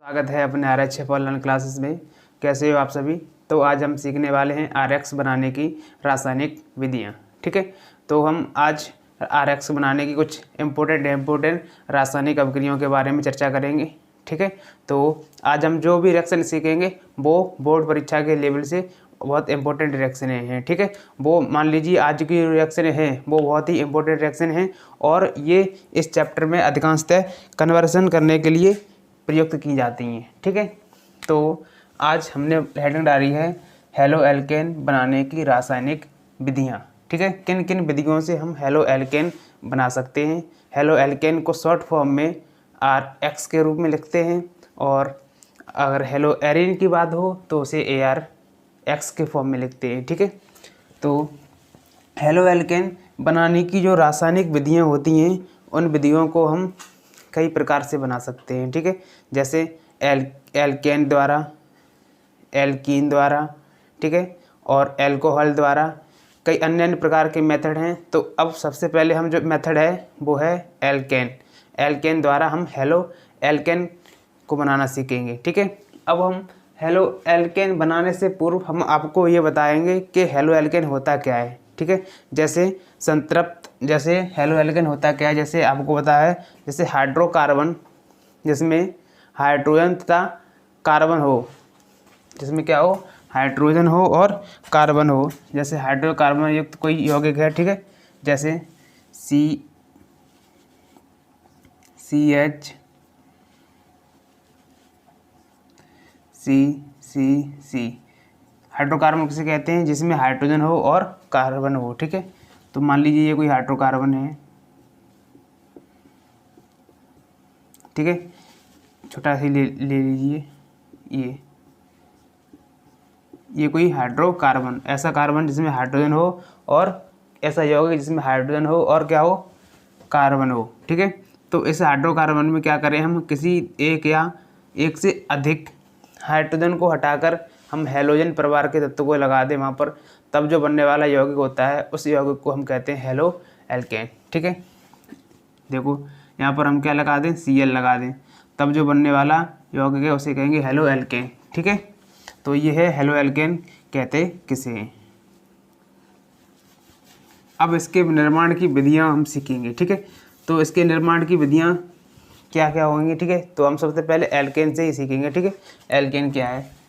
स्वागत है अपने RH ऑनलाइन क्लासेस में। कैसे हो आप सभी। तो आज हम सीखने वाले हैं RX बनाने की रासायनिक विधियां। ठीक है, तो हम आज RX बनाने की कुछ इम्पोर्टेंट रासायनिक अभिक्रियाओं के बारे में चर्चा करेंगे। ठीक है, तो आज हम जो भी रिएक्शन सीखेंगे वो बोर्ड परीक्षा के लेवल से बहुत इंपॉर्टेंट रिएक्शन हैं। ठीक है, वो मान लीजिए आज की रिएक्शन है वो बहुत ही इंपॉर्टेंट रिएक्शन है और ये इस चैप्टर में अधिकांशतः कन्वर्सन करने के लिए प्रयुक्त की जाती हैं। ठीक है, तो आज हमने हेडिंग डाली है हेलो एल्केन बनाने की रासायनिक विधियाँ। ठीक है, किन किन विधियों से हम हेलो एल्केन बना सकते हैं। हेलो एल्केन को शॉर्ट फॉर्म में RX के रूप में लिखते हैं और अगर हेलो एरिन की बात हो तो उसे ARX के फॉर्म में लिखते हैं। ठीक है, तो हेलो एल्केन बनाने की जो रासायनिक विधियाँ होती हैं उन विधियों को हम कई प्रकार से बना सकते हैं। ठीक है, जैसे एल्केन द्वारा, एल्कीन द्वारा, ठीक है, और एल्कोहल द्वारा, कई अन्य प्रकार के मेथड हैं। तो अब सबसे पहले हम जो मेथड है वो है एल्केन। एल्केन द्वारा हम हेलो एल्केन को बनाना सीखेंगे। ठीक है, अब हम हेलो एल्केन बनाने से पूर्व हम आपको ये बताएंगे कि हेलो एल्केन होता क्या है। ठीक है, जैसे संतृप्त, जैसे हेलो एल्केन होता क्या है, जैसे आपको पता है जैसे हाइड्रोकार्बन जिसमें हाइड्रोजन तथा कार्बन हो, जिसमें क्या हो, हाइड्रोजन हो और कार्बन हो। जैसे हाइड्रोकार्बन युक्त कोई यौगिक है, ठीक है, जैसे CH3CC हाइड्रोकार्बन किसे कहते हैं, जिसमें हाइड्रोजन हो और कार्बन हो। ठीक है, तो मान लीजिए ये कोई हाइड्रोकार्बन है। ठीक है, छोटा सी ले लीजिए, ये कोई हाइड्रोकार्बन, ऐसा कार्बन जिसमें हाइड्रोजन हो और ऐसा यौगिक जिसमें हाइड्रोजन हो और क्या हो, कार्बन हो। ठीक है, तो इस हाइड्रोकार्बन में क्या करें, हम किसी एक या एक से अधिक हाइड्रोजन को हटाकर हम हैलोजन परिवार के तत्व को लगा दें वहाँ पर, तब जो बनने वाला यौगिक होता है उस यौगिक को हम कहते हैं हेलो एल्केन। ठीक है, देखो यहाँ पर हम क्या लगा दें, Cl लगा दें, तब जो बनने वाला यौगिक है उसे कहेंगे हेलो एल्केन। ठीक है, तो ये है हेलो एल्केन कहते किसे हैं। अब इसके निर्माण की विधियाँ हम सीखेंगे। ठीक है, तो इसके निर्माण की विधियाँ क्या क्या होंगी। ठीक है, तो हम सबसे पहले एल्केन से ही सीखेंगे। ठीक है, एल्केन क्या है,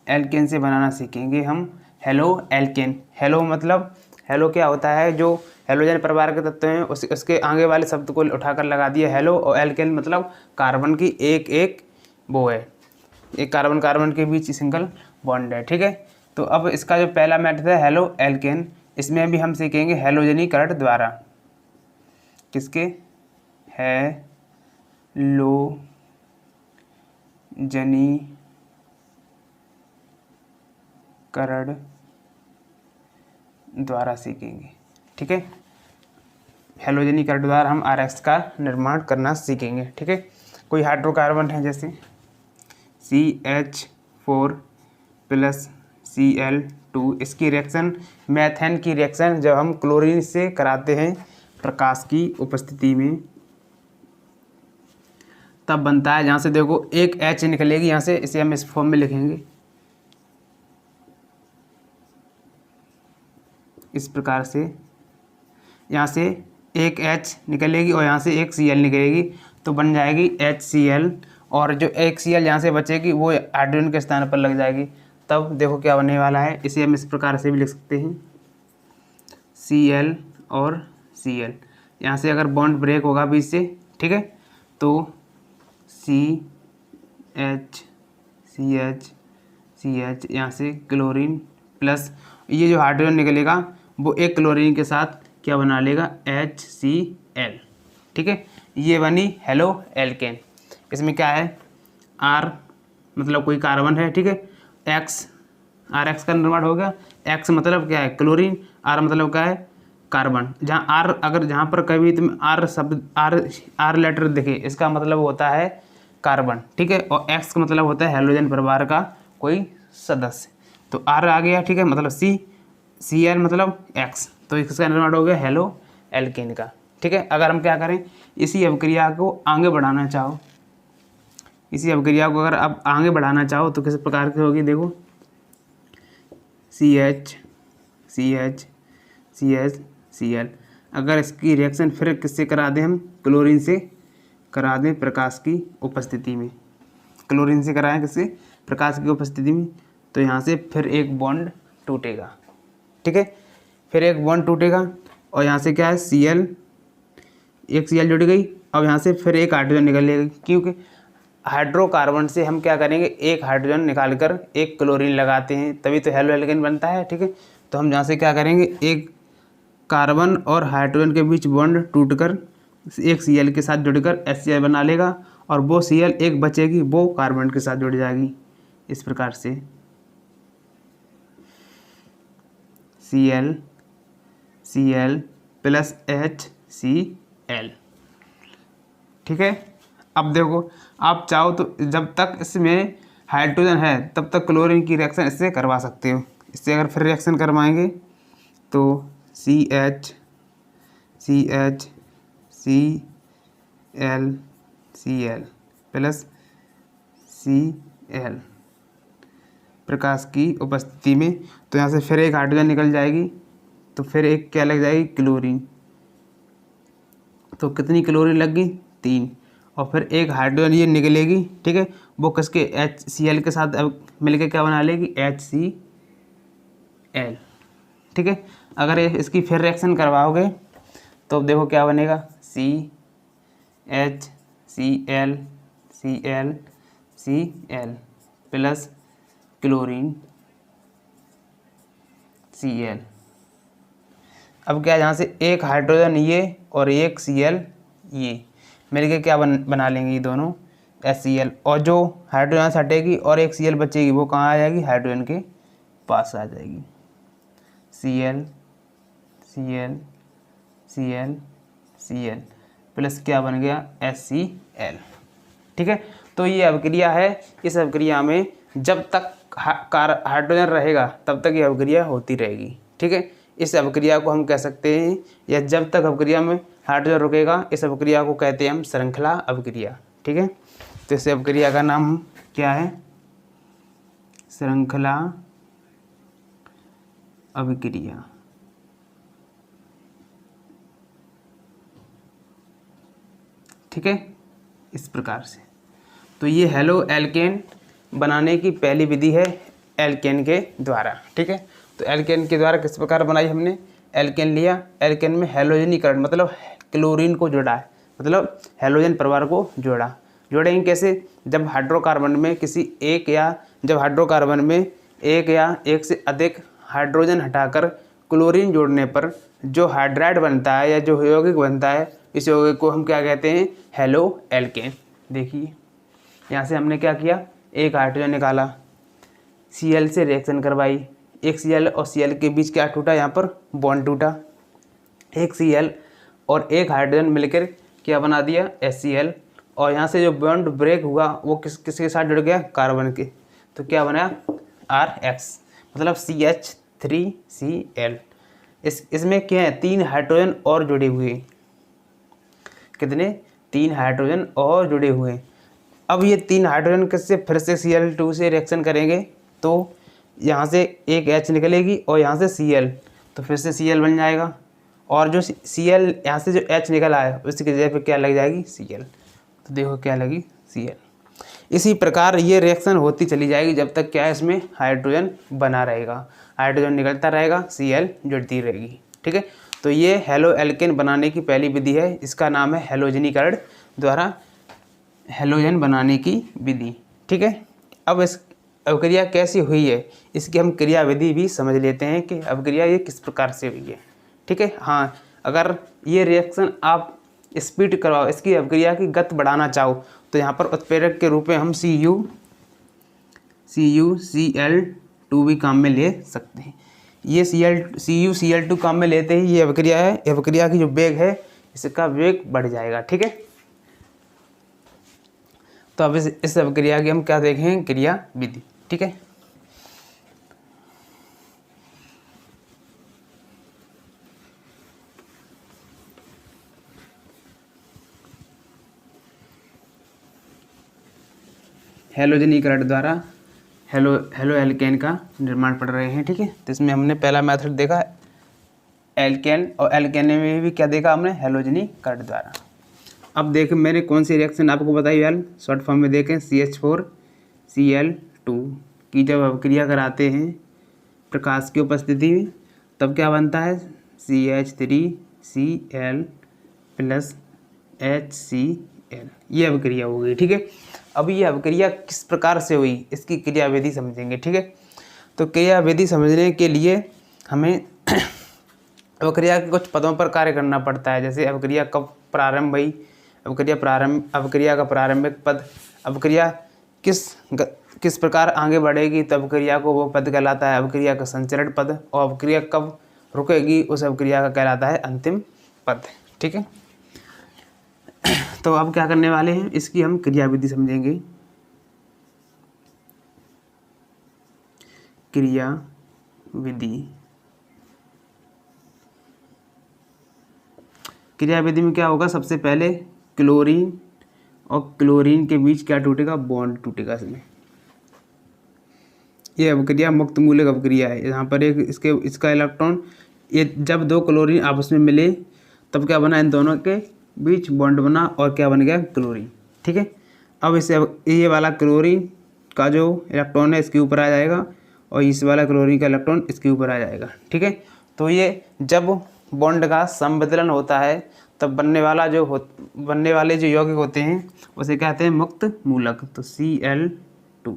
एल्केन से बनाना सीखेंगे हम हेलो एल्केन। हेलो मतलब हेलो क्या होता है, जो हेलोजन परिवार के तत्व हैं उसके आगे वाले शब्द को उठाकर लगा दिया हेलो, और एल्केन मतलब कार्बन की एक एक वो है, एक कार्बन कार्बन के बीच सिंगल बॉन्ड है। ठीक है, तो अब इसका जो पहला मेथड है हेलो एल्केन, इसमें भी हम सीखेंगे हैलोजनीकरण द्वारा। किसके, हैलोजनीकरण द्वारा सीखेंगे। ठीक है, हैलोजनीकरण द्वारा हम RX का निर्माण करना सीखेंगे। ठीक है, कोई हाइड्रोकार्बन है जैसे CH4+Cl2, इसकी रिएक्शन मैथेन की रिएक्शन जब हम क्लोरीन से कराते हैं प्रकाश की उपस्थिति में तब बनता है। जहाँ से देखो एक H निकलेगी यहाँ से, इसे हम इस फॉर्म में लिखेंगे इस प्रकार से, यहाँ से एक H निकलेगी और यहाँ से एक Cl निकलेगी, तो बन जाएगी HCl, और जो एक Cl यहाँ से बचेगी वो हाइड्रोजन के स्थान पर लग जाएगी। तब देखो क्या बनने वाला है, इसे हम इस प्रकार से भी लिख सकते हैं Cl और Cl, यहाँ से अगर बॉन्ड ब्रेक होगा बीच से, ठीक है, तो CH यहाँ से क्लोरीन प्लस ये जो हाइड्रोजन निकलेगा वो एक क्लोरीन के साथ क्या बना लेगा, HCl। ठीक है, ये बनी हेलो एल्केन। इसमें क्या है, R मतलब कोई कार्बन है, ठीक है, RX का निर्माण हो गया। X मतलब क्या है, क्लोरीन, R मतलब क्या है, कार्बन। जहाँ R, अगर जहाँ पर कभी तुम R शब्द R लेटर देखे, इसका मतलब होता है कार्बन। ठीक है, और X का मतलब होता है हैलोजन परिवार का कोई सदस्य। तो R आ गया, ठीक है, मतलब Cl मतलब X। तो इसका निर्माण हो गया हेलो एल्केन का। ठीक है, अगर हम क्या करें, इसी अभिक्रिया को आगे बढ़ाना चाहो, इसी अभिक्रिया को अगर आप आगे बढ़ाना चाहो तो किस प्रकार की होगी, देखो CH CH CH Cl। अगर इसकी रिएक्शन फिर किससे करा दें, हम क्लोरीन से करा दें प्रकाश की उपस्थिति में, क्लोरीन से कराएं किससे, प्रकाश की उपस्थिति में, तो यहाँ से फिर एक बॉन्ड टूटेगा। ठीक है, फिर एक बॉन्ड टूटेगा और यहाँ से क्या है Cl, एक Cl जुड़ गई। अब यहाँ से फिर एक हाइड्रोजन निकलेगी, क्योंकि हाइड्रोकार्बन से हम क्या करेंगे, एक हाइड्रोजन निकाल कर एक क्लोरीन लगाते हैं, तभी तो हेलो एल्केन बनता है। ठीक है, तो हम यहाँ से क्या करेंगे, एक कार्बन और हाइड्रोजन के बीच बॉन्ड टूटकर एक Cl के साथ जुड़कर HCl बना लेगा, और वो Cl एक बचेगी, वो कार्बन के साथ जुड़ जाएगी। इस प्रकार से Cl प्लस HCl। ठीक है, अब देखो, आप चाहो तो जब तक इसमें हाइड्रोजन है तब तक क्लोरीन की रिएक्शन इससे करवा सकते हो। इससे अगर फिर रिएक्शन करवाएंगे तो CH Cl प्लस Cl प्रकाश की उपस्थिति में, तो यहाँ से फिर एक हाइड्रोजन निकल जाएगी, तो फिर एक क्या लग जाएगी, क्लोरीन। तो कितनी क्लोरीन लग गई, 3, और फिर एक हाइड्रोजन ये निकलेगी। ठीक है, वो किसके HCl के साथ अब मिलके क्या बना लेगी, HCl। ठीक है, अगर इसकी फिर रिएक्शन करवाओगे तो देखो क्या बनेगा, CH Cl plus chlorine Cl। अब क्या, यहाँ से एक हाइड्रोजन ये और एक Cl ये मिलके क्या बना लेंगे, ये दोनों HCl, और जो हाइड्रोजन से हटेगी और एक Cl बचेगी वो कहाँ आ जाएगी, हाइड्रोजन के पास आ जाएगी। Cl प्लस क्या बन गया, HCl। ठीक है, तो ये अभिक्रिया है। इस अभिक्रिया में जब तक हाइड्रोजन रहेगा तब तक ये अभिक्रिया होती रहेगी। ठीक है, इस अभिक्रिया को हम कह सकते हैं, या जब तक अभिक्रिया में हाइड्रोजन रुकेगा इस अभिक्रिया को कहते हैं हम श्रृंखला अभिक्रिया। ठीक है, तो इस अभिक्रिया का नाम क्या है, श्रृंखला अभिक्रिया। ठीक है, इस प्रकार से। तो ये हेलो एल्केन बनाने की पहली विधि है एल्केन के द्वारा। ठीक है, तो एल्केन के द्वारा किस प्रकार बनाई हमने, एल्केन लिया, एल्केन में हैलोजनीकरण मतलब क्लोरीन को जोड़ा है, मतलब हैलोजन परिवार को जोड़ेंगे कैसे, जब हाइड्रोकार्बन में जब हाइड्रोकार्बन में एक या एक से अधिक हाइड्रोजन हटाकर क्लोरीन जोड़ने पर जो हाइड्राइड बनता है या जो यौगिक बनता है, इस यौगिक को हम क्या कहते हैं, हेलो एल्केन। देखिए यहाँ से हमने क्या किया, एक हाइड्रोजन निकाला, Cl से रिएक्शन करवाई, एक Cl और Cl के बीच क्या टूटा, यहाँ पर बॉन्ड टूटा, एक Cl और एक हाइड्रोजन मिलकर क्या बना दिया, HCl, और यहाँ से जो बॉन्ड ब्रेक हुआ वो किसके साथ जुड़ गया, कार्बन के, तो क्या बना RH, मतलब CH3Cl। इसमें क्या है, 3 हाइड्रोजन और जुड़े हुए, कितने, 3 हाइड्रोजन और जुड़े हुए। अब ये 3 हाइड्रोजन किससे, फिर से Cl2 से रिएक्शन करेंगे तो यहाँ से एक H निकलेगी और यहाँ से Cl, तो फिर से Cl बन जाएगा, और जो Cl यहाँ से जो H निकला है उसकी जगह पे क्या लग जाएगी, Cl। तो देखो क्या लगी, Cl। इसी प्रकार ये रिएक्शन होती चली जाएगी जब तक क्या है, इसमें हाइड्रोजन बना रहेगा, हाइड्रोजन निकलता रहेगा, Cl जुड़ती रहेगी। ठीक है, तो ये हेलो एल्केन बनाने की पहली विधि है, इसका नाम है हैलोजनीकरण द्वारा हैलोजन बनाने की विधि। ठीक है, अब इस अभिक्रिया कैसी हुई है इसकी हम क्रिया विधि भी समझ लेते हैं कि अभिक्रिया ये किस प्रकार से हुई है। ठीक है, हाँ, अगर ये रिएक्शन आप स्पीड करवाओ, इसकी अभिक्रिया की गति बढ़ाना चाहो तो यहाँ पर उत्प्रेरक के रूप में हम CuCl2 भी काम में ले सकते हैं। ये CuCl2 काम में लेते ही ये अभिक्रिया है, अभिक्रिया की जो वेग है इसका वेग बढ़ जाएगा। ठीक है, तो अब इस अभिक्रिया की हम क्या देखें, क्रिया विधि। ठीक है, हैलोजनीकरण द्वारा हेलो एल्केन का निर्माण पढ़ रहे हैं। ठीक है, तो इसमें हमने पहला मेथड देखा एल्केन, और एल्केन में भी क्या देखा हमने, हैलोजनीकरण द्वारा। अब देखें मैंने कौन सी रिएक्शन आपको बताई यार, शॉर्ट फॉर्म में देखें CH4Cl2 की जब अभिक्रिया कराते हैं प्रकाश की उपस्थिति में तब क्या बनता है, CH3Cl + HCl, ये अभिक्रिया हो गई। ठीक है, अब ये अभिक्रिया किस प्रकार से हुई इसकी क्रियाविधि समझेंगे। ठीक है, तो क्रियाविधि समझने के लिए हमें अभिक्रिया के कुछ पदों पर कार्य करना पड़ता है। जैसे अभिक्रिया कब प्रारंभ हुई, अभिक्रिया का प्रारंभिक पद, अभिक्रिया किस प्रकार आगे बढ़ेगी तो अभिक्रिया को वो पद कहलाता है अभिक्रिया का संचरण पद, और अभिक्रिया कब रुकेगी उस अभिक्रिया का कहलाता है अंतिम पद। ठीक है, तो अब क्या करने वाले हैं, इसकी हम क्रियाविधि समझेंगे। क्रियाविधि में क्या होगा, सबसे पहले क्लोरीन और क्लोरीन के बीच क्या टूटेगा, बॉन्ड टूटेगा। इसमें ये अभिक्रिया मुक्त मूलक अभिक्रिया है। यहाँ पर एक इसका इलेक्ट्रॉन, ये जब दो क्लोरीन आपस में मिले तब क्या बना, इन दोनों के बीच बॉन्ड बना और क्या बन गया, क्लोरीन। ठीक है, अब इसे ये वाला क्लोरीन का जो इलेक्ट्रॉन है इसके ऊपर आ जाएगा और इस वाला क्लोरीन का इलेक्ट्रॉन इसके ऊपर आ जाएगा। ठीक है, तो ये जब बॉन्ड का संविदलन होता है तब बनने वाले जो यौगिक होते हैं उसे कहते हैं मुक्त मूलक। तो Cl2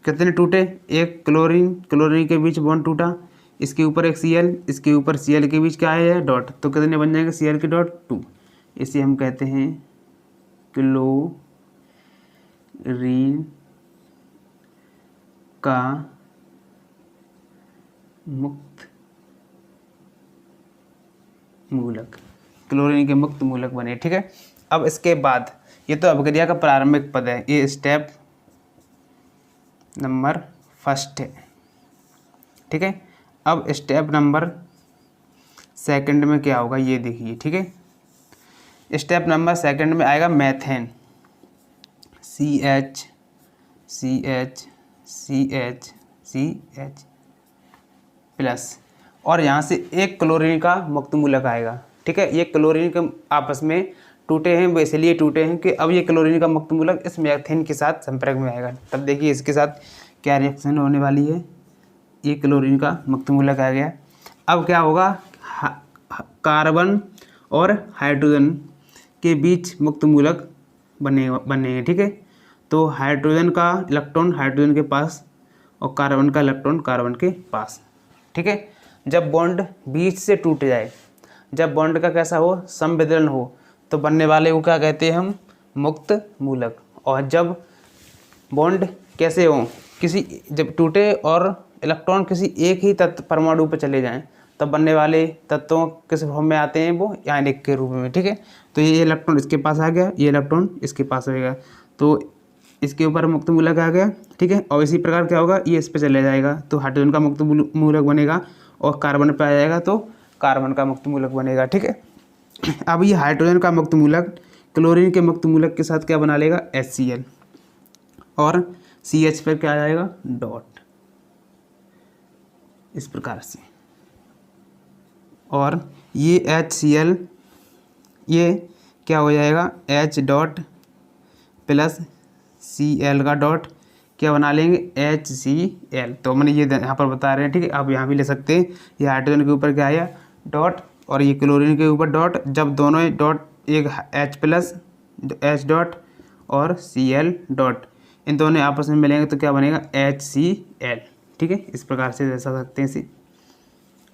कितने टूटे, एक क्लोरीन के बीच बॉन्ड टूटा, इसके ऊपर एक Cl, इसके ऊपर Cl के बीच क्या है, डॉट, तो कितने बन जाएंगे, Cl के डॉट 2। इसे हम कहते हैं क्लोरीन का मुक्त मूलक, क्लोरीन के मुक्त मूलक बने। ठीक है, अब इसके बाद ये तो अभिक्रिया का प्रारंभिक पद है, ये स्टेप नंबर 1 है। ठीक है, अब स्टेप नंबर 2 में क्या होगा ये देखिए। ठीक है, स्टेप नंबर 2 में आएगा मैथेन, CH प्लस, और यहाँ से एक क्लोरीन का मुक्त मूलक आएगा। ठीक है, ये क्लोरीन के आपस में टूटे हैं, वो इसलिए टूटे हैं कि अब ये क्लोरीन का मुक्त मूलक इस मैथेन के साथ संपर्क में आएगा। तब देखिए इसके साथ क्या रिएक्शन होने वाली है, ये क्लोरीन का मुक्त मूलक आ गया। अब क्या होगा, कार्बन और हाइड्रोजन के बीच मुक्त मूलक बनेंगे। ठीक है, तो हाइड्रोजन का इलेक्ट्रॉन हाइड्रोजन के पास और कार्बन का इलेक्ट्रॉन कार्बन के पास। ठीक है, जब बॉन्ड बीच से टूट जाए, जब बॉन्ड का कैसा हो, संविदलन हो, तो बनने वाले को क्या कहते हैं हम, मुक्त मूलक। और जब बॉन्ड कैसे हो, जब टूटे और इलेक्ट्रॉन किसी एक ही तत्व परमाणु पर चले जाएं तब बनने वाले तत्वों किस फॉर्म में आते हैं, वो आयनिक के रूप में। ठीक है, तो ये इलेक्ट्रॉन इसके पास आ गया, ये इलेक्ट्रॉन इसके पास रहेगा, तो इसके ऊपर मुक्त मूलक आ गया। ठीक है, और इसी प्रकार क्या होगा, ये इस पर चले जाएगा तो हाइड्रोजन का मुक्त मूलक बनेगा, और कार्बन पर आ जाएगा तो कार्बन का मुक्त मूलक बनेगा। ठीक है, अब ये हाइड्रोजन का मुक्त मूलक क्लोरीन के मुक्त मूलक के साथ क्या बना लेगा, HCl, और CH पर क्या आ जाएगा, डॉट, इस प्रकार से। और ये HCl ये क्या हो जाएगा, H डॉट प्लस Cl का डॉट क्या बना लेंगे, HCl। तो मैंने ये यहाँ पर बता रहे हैं। ठीक है, आप यहाँ भी ले सकते हैं, ये हाइड्रोजन के ऊपर क्या आया, डॉट, और ये क्लोरीन के ऊपर डॉट, जब दोनों डॉट, एक H प्लस H डॉट और Cl डॉट, इन दोनों आपस में मिलेंगे तो क्या बनेगा, HCl। ठीक है, इस प्रकार से दर्शा सकते हैं इसे।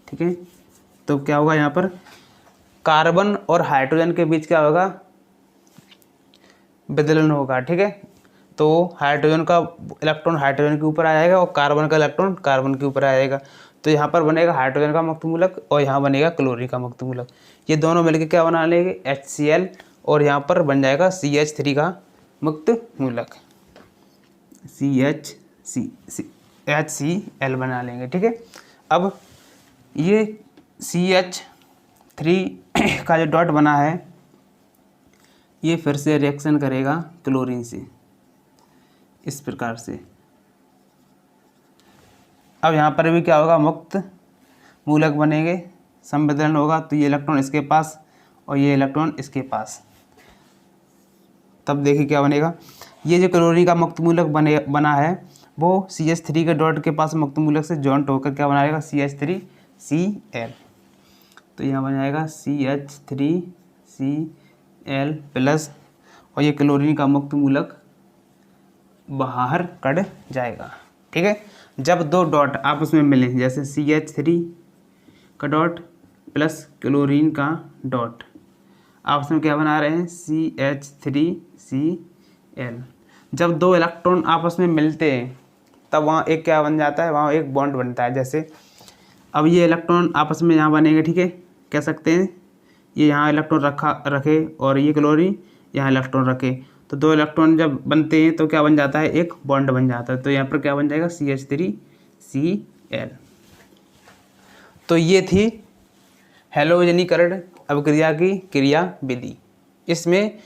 ठीक है, तो क्या होगा, यहाँ पर कार्बन और हाइड्रोजन के बीच क्या होगा, विदलन होगा। ठीक है, तो हाइड्रोजन का इलेक्ट्रॉन हाइड्रोजन के ऊपर आ जाएगा और कार्बन का इलेक्ट्रॉन कार्बन के ऊपर आ जाएगा, तो यहाँ पर बनेगा हाइड्रोजन का मुक्त मूलक और यहाँ बनेगा क्लोरीन का मुक्त मूलक। ये दोनों मिलकर क्या बना लेंगे, HCl, और यहाँ पर बन जाएगा CH3 का मुक्त मूलक, HCl बना लेंगे। ठीक है, अब ये CH3 का जो डॉट बना है ये फिर से रिएक्शन करेगा क्लोरीन से, इस प्रकार से। अब यहाँ पर भी क्या होगा, मुक्त मूलक बनेंगे, संवितरण होगा, तो ये इलेक्ट्रॉन इसके पास और ये इलेक्ट्रॉन इसके पास। तब देखिए क्या बनेगा, ये जो क्लोरीन का मुक्त मूलक बना है वो CH3 के डॉट के पास मुक्त मूलक से जॉइंट होकर क्या बनाएगा, CH3Cl। तो यहाँ बन जाएगा CH3Cl प्लस, और ये क्लोरीन का मुक्त मूलक बाहर कट जाएगा। ठीक है, जब दो डॉट आपस में मिले, जैसे CH3 का डॉट प्लस क्लोरीन का डॉट, आपस में क्या बना रहे हैं, CH3Cl। जब दो इलेक्ट्रॉन आपस में मिलते हैं तब वहाँ एक क्या बन जाता है, वहाँ एक बॉन्ड बनता है। जैसे अब ये इलेक्ट्रॉन आपस में यहाँ बनेंगे, ठीक है, कह सकते हैं ये यहाँ इलेक्ट्रॉन रखे और ये क्लोरीन यहाँ इलेक्ट्रॉन रखे, तो दो इलेक्ट्रॉन जब बनते हैं तो क्या बन जाता है, एक बॉन्ड बन जाता है। तो यहाँ पर क्या बन जाएगा, CH3Cl। तो ये थी हैलोजनीकरण अभिक्रिया की क्रिया विधि। इसमें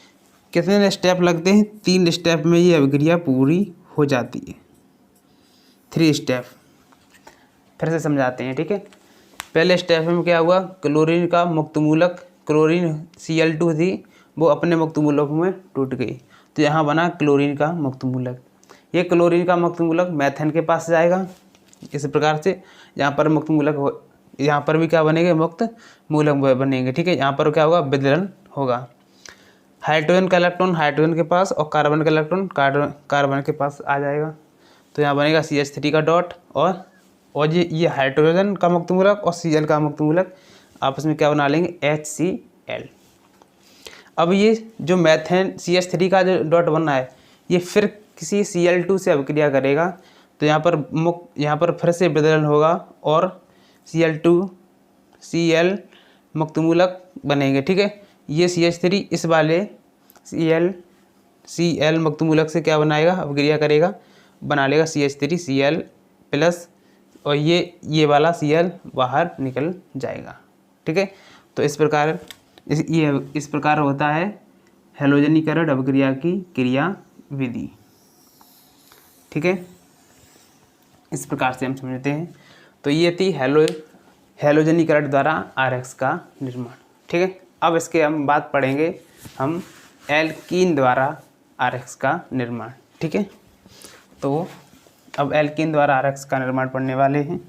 कितने स्टेप लगते हैं, 3 स्टेप में ये अभिक्रिया पूरी हो जाती है। 3 स्टेप फिर से समझाते हैं। ठीक है, पहले स्टेप में क्या हुआ, क्लोरीन का मुक्त मूलक, क्लोरीन Cl2 थी, वो अपने मुक्त मूलक में टूट गई, तो यहाँ बना क्लोरीन का मुक्त मूलक। ये क्लोरीन का मुक्त मूलक मैथेन के पास जाएगा। इस प्रकार से यहाँ पर मुक्त मूलक, यहाँ पर भी क्या बनेंगे, मुक्त मूलक बनेंगे। ठीक है, यहाँ पर क्या होगा, विदलन होगा। हाइड्रोजन का इलेक्ट्रॉन हाइड्रोजन के पास और कार्बन का इलेक्ट्रॉन कार्बन के पास आ जाएगा, तो यहाँ बनेगा CH3 का डॉट, और ये हाइड्रोजन का मुक्त मूलक और Cl का मुक्त मूलक आपस में क्या बना लेंगे, HCl। अब ये जो मैथेन CH3 का जो डॉट बनना है, ये फिर किसी Cl2 से अभिक्रिया करेगा, तो यहाँ पर फिर से विदलन होगा और Cl मुक्त मूलक बनेंगे। ठीक है, ये CH3 इस वाले Cl मुक्त मूलक से क्या बनाएगा, अभिक्रिया करेगा, बना लेगा CH3Cl प्लस, और ये वाला Cl बाहर निकल जाएगा। ठीक है, तो इस प्रकार होता है हैलोजनीकरण अभिक्रिया की क्रिया विधि। ठीक है, इस प्रकार से हम समझते हैं। तो ये थी हैलोजनीकरण द्वारा RX का निर्माण। ठीक है, अब इसके हम बात पढ़ेंगे हम एल्कीन द्वारा RX का निर्माण। ठीक है, तो अब एल्कीन द्वारा RX का निर्माण पढ़ने वाले हैं।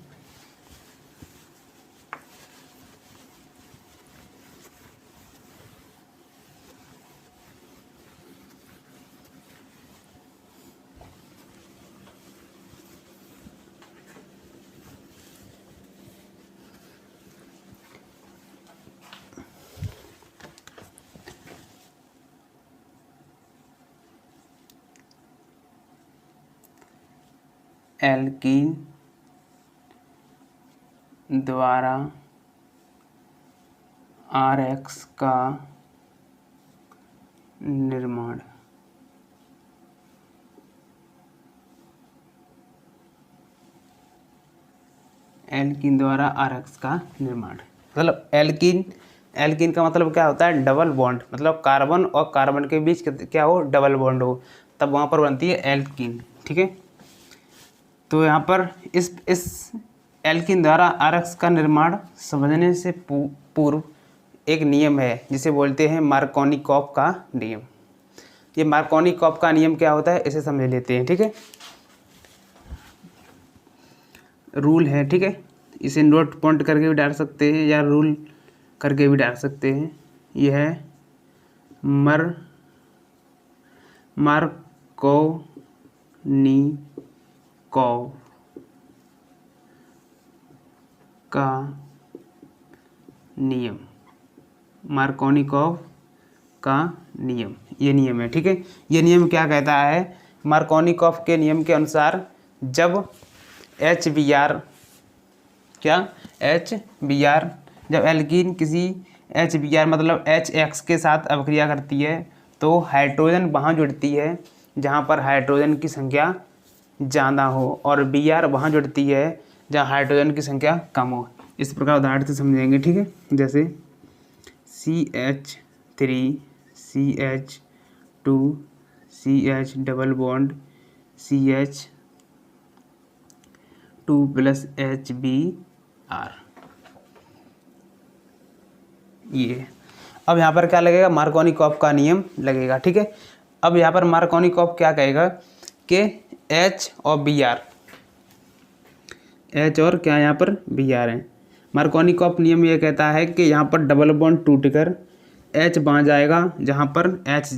एल्कीन द्वारा RX का निर्माण। एल्कीन द्वारा RX का निर्माण मतलब एल्कीन का मतलब क्या होता है, डबल बॉन्ड, मतलब कार्बन और कार्बन के बीच क्या हो, डबल बॉन्ड हो, तब वहाँ पर बनती है एल्कीन। ठीक है, तो यहाँ पर इस एल्कीन द्वारा RX का निर्माण समझने से पूर्व एक नियम है जिसे बोलते हैं मार्कोनिकॉफ का नियम। ये मार्कोनिकॉफ का नियम क्या होता है, इसे समझ लेते हैं। ठीक है, रूल है। ठीक है, इसे नोट पॉइंट करके भी डाल सकते हैं या रूल करके भी डाल सकते हैं। यह है मार्कोनिकॉफ का नियम। मार्कोनिकॉफ का नियम, ये नियम है। ठीक है, ये नियम क्या कहता है, मार्कोनिकॉफ के नियम के अनुसार जब HBr जब एल्कीन किसी HBr मतलब HX के साथ अभिक्रिया करती है तो हाइड्रोजन वहाँ जुड़ती है जहाँ पर हाइड्रोजन की संख्या ज़्यादा हो, और Br वहाँ जुड़ती है जहाँ हाइड्रोजन की संख्या कम हो। इस प्रकार उदाहरण से समझेंगे। ठीक है, जैसे CH3 CH2 CH double bond CH2 plus HBr। ये अब यहाँ पर क्या लगेगा, मार्कोनिकॉफ का नियम लगेगा। ठीक है, अब यहाँ पर मार्कोनिकॉफ क्या कहेगा कि H और Br, H और क्या यहाँ पर Br है। मार्कोनिकॉफ नियम ये कहता है कि यहाँ पर डबल बॉन्ड टूटकर H वहाँ जाएगा जहाँ पर H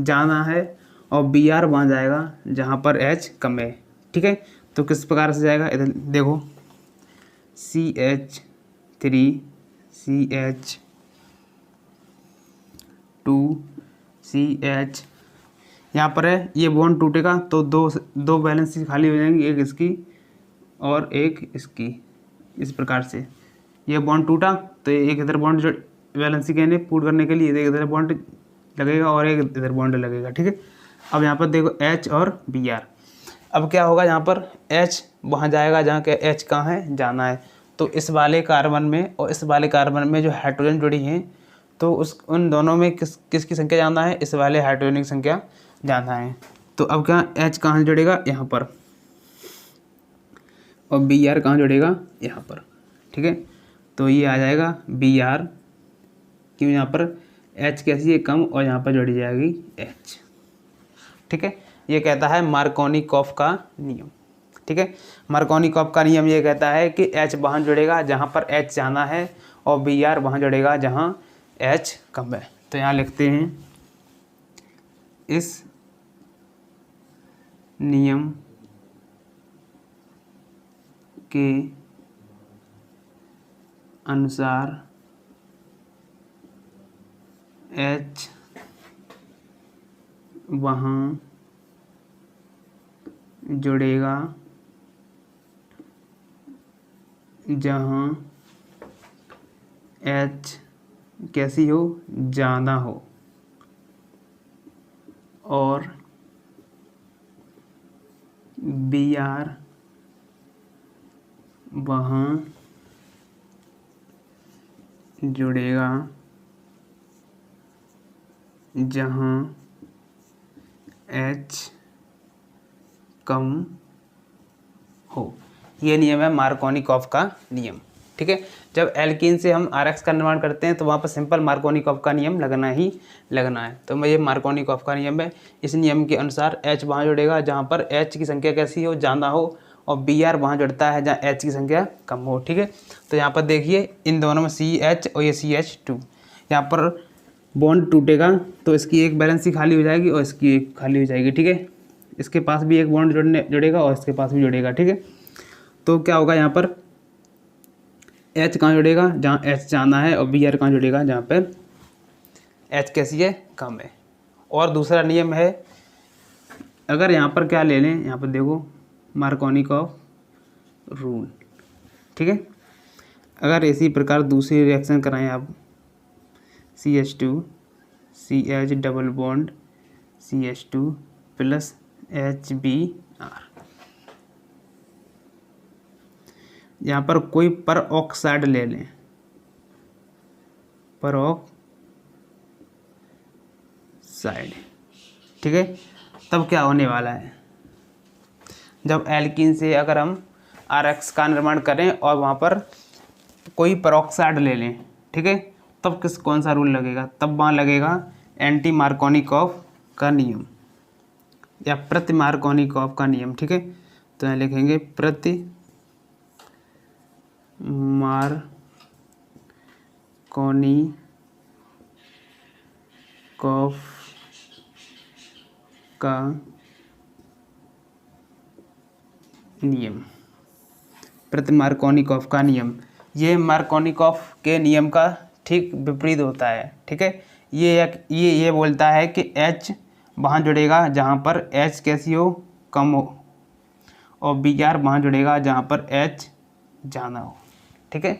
जाना है और Br वहाँ जाएगा जहाँ पर H कम है। ठीक है, तो किस प्रकार से जाएगा, इधर देखो CH3 CH2 CH, यहाँ पर है ये बॉन्ड टूटेगा तो दो वैलेंसी खाली हो जाएंगी, एक इसकी और एक इसकी। इस प्रकार से ये बॉन्ड टूटा तो एक इधर बॉन्ड जो वैलेंसी कहने पूर्ण करने के लिए एक इधर बॉन्ड लगेगा और एक इधर बॉन्ड लगेगा। ठीक है, अब यहाँ पर देखो H और Br। अब क्या होगा, यहाँ पर H वहाँ जाएगा जहाँ के H कहाँ है, जाना है। तो इस वाले कार्बन में और इस वाले कार्बन में जो हाइड्रोजन जुड़ी हैं तो उन दोनों में किसकी संख्या जाना है, इस वाले हाइड्रोजन की संख्या जाना है। तो अब क्या H कहाँ जुड़ेगा, यहाँ पर, और Br कहाँ जुड़ेगा, यहाँ पर। ठीक है, तो ये आ जाएगा Br, क्यों यहाँ पर H कैसी है, कम, और यहाँ पर जुड़ी जाएगी H। ठीक है, ये कहता है मार्कोनिकॉफ का नियम। ठीक है, मार्कोनिकॉफ का नियम ये कहता है कि H वहाँ जुड़ेगा जहाँ पर H जाना है और Br वहाँ जुड़ेगा जहाँ H कम है। तो यहाँ लिखते हैं, इस नियम के अनुसार H वहाँ जुड़ेगा जहाँ H कैसी हो, ज़्यादा हो, और Br वहाँ जुड़ेगा जहाँ H कम हो। ये नियम है मार्कोनिकॉफ का नियम। ठीक है, जब एल्कीन से हम RX का निर्माण करते हैं तो वहाँ पर सिंपल मार्कोनिकॉफ का नियम लगना ही लगना है। तो ये मार्कोनिकॉफ का नियम है। इस नियम के अनुसार H वहाँ जुड़ेगा जहाँ पर H की संख्या कैसी हो, ज़्यादा हो, और Br वहाँ जुड़ता है जहाँ H की संख्या कम हो। ठीक है, तो यहाँ पर देखिए इन दोनों में CH और ये CH2, यहाँ पर बॉन्ड टूटेगा तो इसकी एक बैलेंसी खाली हो जाएगी और इसकी एक खाली हो जाएगी। ठीक है, इसके पास भी एक बॉन्ड जुड़ेगा और इसके पास भी जुड़ेगा। ठीक है, तो क्या होगा, यहाँ पर H कहाँ जुड़ेगा, जहाँ H जाना है, और Br कहाँ जुड़ेगा जहाँ पर H कैसी है, कम है। और दूसरा नियम है, अगर यहाँ पर क्या ले लें, यहाँ पर देखो मार्कोनिकॉफ रूल। ठीक है, अगर इसी प्रकार दूसरी रिएक्शन कराएं आप, CH2 CH double bond CH2 plus HBr, यहाँ पर कोई पर ऑक्साइड ले लें, पर ऑक्साइड। ठीक है, तब क्या होने वाला है, जब एल्कीन से अगर हम RX का निर्माण करें और वहाँ पर कोई परऑक्साइड ले लें, ठीक है, तब कौन सा रूल लगेगा, तब वहाँ लगेगा एंटी मार्कोनिकॉफ का नियम या प्रति मार्कोनिकॉफ का नियम। ठीक है, तो यहाँ लिखेंगे प्रति मार्कोनिकॉफ का नियम, प्रति मार्कोनिकॉफ का नियम। ये मार्कोनिकॉफ के नियम का ठीक विपरीत होता है। ठीक है, ये बोलता है कि H वहाँ जुड़ेगा जहाँ पर H कैसी हो, कम हो, और Br वहाँ जुड़ेगा जहाँ पर H ज़्यादा हो। ठीक है,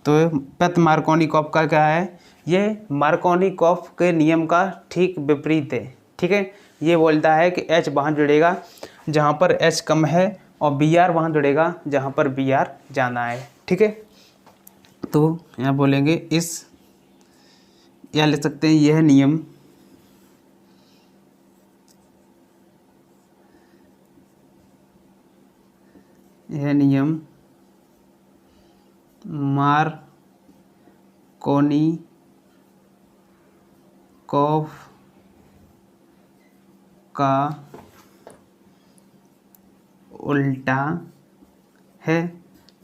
तो प्रति मार्कोनिकॉफ का क्या है, ये मार्कोनिकॉफ के नियम का ठीक विपरीत है। ठीक है, ये बोलता है कि H वहाँ जुड़ेगा जहाँ पर H कम है और Br वहाँ जुड़ेगा जहाँ पर Br ज़्यादा है। ठीक है, तो यहाँ बोलेंगे इस, या ले सकते हैं यह नियम है नियम मार्कोनिकॉफ का उल्टा है।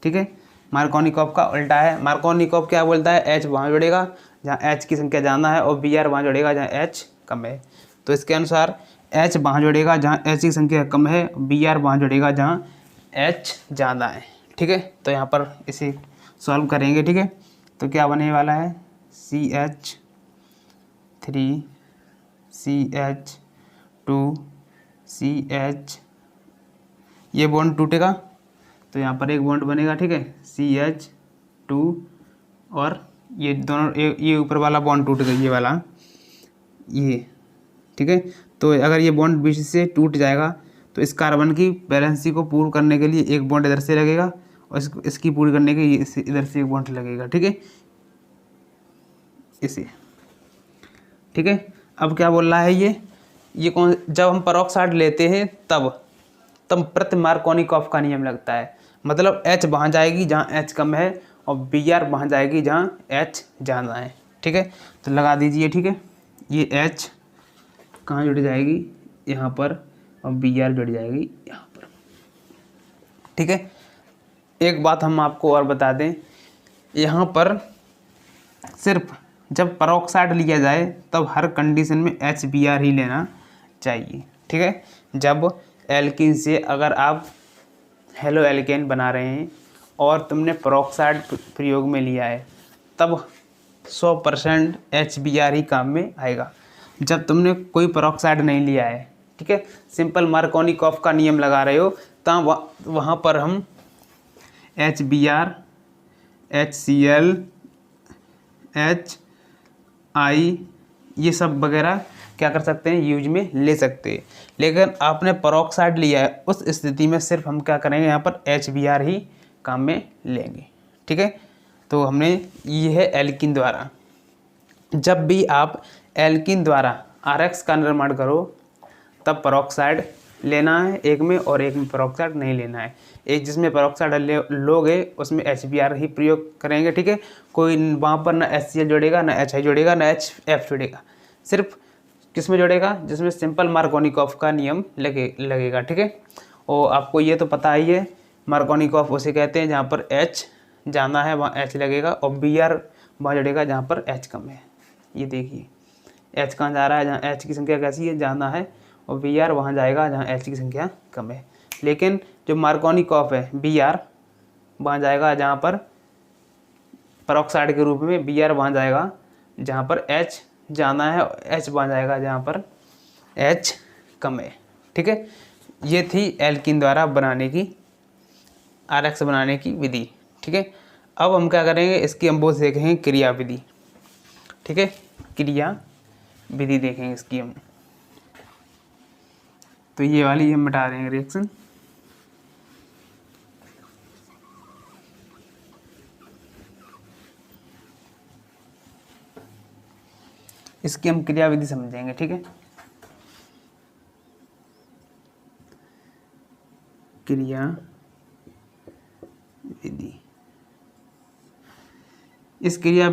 ठीक है, मार्कोनिकॉफ का उल्टा है। मार्कोनिकॉफ क्या बोलता है, एच वहाँ जुड़ेगा जहाँ एच की संख्या ज़्यादा है और बी आर वहाँ जुड़ेगा जहाँ एच कम है। तो इसके अनुसार एच वहाँ जुड़ेगा जहाँ एच की संख्या कम है, बी आर वहाँ जुड़ेगा जहाँ एच ज़्यादा है। ठीक है, तो यहाँ पर इसे सॉल्व करेंगे। ठीक है, तो क्या बनने वाला है, CH3 CH2 CH, ये बॉन्ड टूटेगा तो यहाँ पर एक बॉन्ड बनेगा। ठीक है, CH2 और ये दोनों ये ऊपर वाला बॉन्ड टूट गया, ये वाला ये। ठीक है, तो अगर ये बॉन्ड बीच से टूट जाएगा तो इस कार्बन की बैलेंसी को पूर्ण करने के लिए एक बॉन्ड इधर से लगेगा और इसकी पूरी करने के लिए इधर से एक बॉन्ड लगेगा। ठीक है, इसे। ठीक है, अब क्या बोल रहा है ये कौन, जब हम पेरोक्साइड लेते हैं तब प्रति मार्कोनिकॉफ का नियम लगता है। मतलब H वहाँ जाएगी जहाँ H कम है और Br वहाँ जाएगी जहाँ H ज़्यादा है। ठीक है, तो लगा दीजिए। ठीक है, ये H कहाँ जुड़ जाएगी, यहाँ पर, और Br जुड़ जाएगी यहाँ पर। ठीक है, एक बात हम आपको और बता दें, यहाँ पर सिर्फ जब पेरोक्साइड लिया जाए तब हर कंडीशन में HBr ही लेना चाहिए। ठीक है, जब एल्कीन से अगर आप हेलो एल्केन बना रहे हैं और तुमने पेरोक्साइड प्रयोग में लिया है तब 100% HBr ही काम में आएगा। जब तुमने कोई पेरोक्साइड नहीं लिया है, ठीक है, सिंपल मार्कोनिकॉफ का नियम लगा रहे हो, तब वहाँ पर हम HBr HCl HI ये सब वगैरह क्या कर सकते हैं, यूज में ले सकते हैं। लेकिन आपने पेरोक्साइड लिया है, उस स्थिति में सिर्फ हम क्या करेंगे, यहाँ पर HBr ही काम में लेंगे। ठीक है, तो हमने ये है एल्कीन द्वारा। जब भी आप एल्कीन द्वारा RX का निर्माण करो तब पेरोक्साइड लेना है एक में और एक में पेरोक्साइड नहीं लेना है। एक जिसमें पेरोक्साइड लोगे उसमें HBr ही प्रयोग करेंगे। ठीक है, कोई वहाँ पर ना HCl जुड़ेगा, ना HI जुड़ेगा, ना HF जुड़ेगा, सिर्फ किस में जुड़ेगा, जिसमें सिंपल मार्कोनिकॉफ का नियम लगेगा। ठीक है, और आपको ये तो पता ही है, मार्कोनिकॉफ उसे कहते हैं जहाँ पर H जाना है वहाँ H लगेगा और Br वहाँ जुड़ेगा जहाँ पर H कम है। ये देखिए H कहाँ जा रहा है, जहाँ H की संख्या कैसी है, जाना है, और Br वहाँ जाएगा जहाँ H की संख्या कम है। लेकिन जो मार्कोनिकॉफ है Br वहाँ जाएगा जहाँ पर पेरोक्साइड के रूप में, Br वहाँ जाएगा जहाँ पर H जाना है, H वहाँ जाएगा जहाँ पर H कम है। ठीक है, ये थी एल्कीन द्वारा बनाने की, RX बनाने की विधि। ठीक है, अब हम क्या करेंगे, इसकी हम बहुत देखेंगे क्रिया विधि। ठीक है, क्रिया विधि देखेंगे इसकी हम। तो ये वाली हम मिटा देंगे रिएक्शन। इसकी हम क्रिया विधि समझेंगे। ठीक है, क्रिया विधि, इस क्रिया